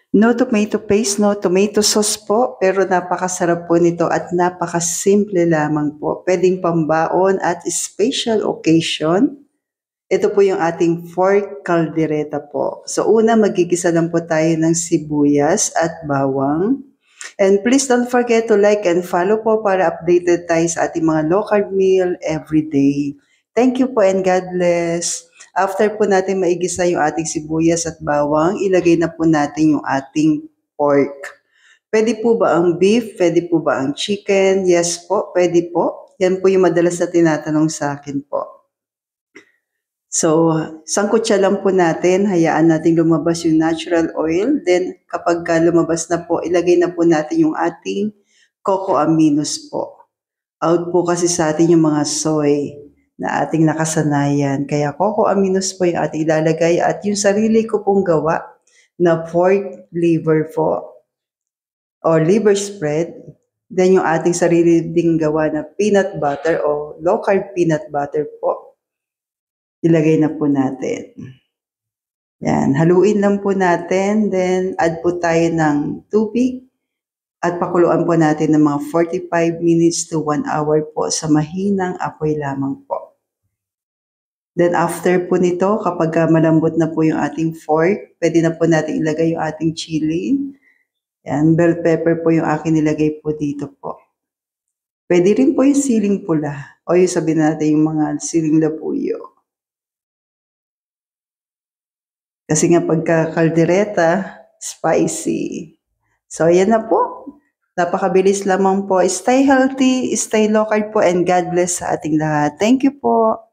No tomato paste, no tomato sauce po, pero napakasarap po nito at napakasimple lamang po. Pwedeng pambaon at special occasion. Ito po yung ating pork caldereta po. So una, magigisa lang po tayo ng sibuyas at bawang. And please don't forget to like and follow po para updated tayo sa ating mga low carb meal every day. Thank you po and God bless. After po natin maigisa yung ating sibuyas at bawang, ilagay na po natin yung ating pork. Pwede po ba ang beef? Pwede po ba ang chicken? Yes po, pwede po. Yan po yung madalas na tinatanong sa akin po. So, sangkot siya lang po natin, hayaan natin lumabas yung natural oil. Then, kapag lumabas na po, ilagay na po natin yung ating cocoa aminos po. Out po kasi sa atin yung mga soy na ating nakasanayan. Kaya cocoa aminos po yung ating ilalagay at yung sarili ko pong gawa na pork liver po or liver spread. Then yung ating sarili ding gawa na peanut butter o low carb peanut butter po. Ilagay na po natin. Yan, haluin lang po natin. Then, add po tayo ng tubig. At pakuluan po natin ng mga 45 minutes to 1 hour po sa mahinang apoy lamang po. Then, after po nito, kapag malambot na po yung ating pork, pwede na po natin ilagay yung ating chili. Yan, bell pepper po yung akin nilagay po dito po. Pwede rin po yung siling pula o yung sabihin natin yung mga siling labuyo. Kasi nga pagka kaldereta, spicy. So, ayan na po. Napakabilis lamang po. Stay healthy, stay local po, and God bless sa ating lahat. Thank you po.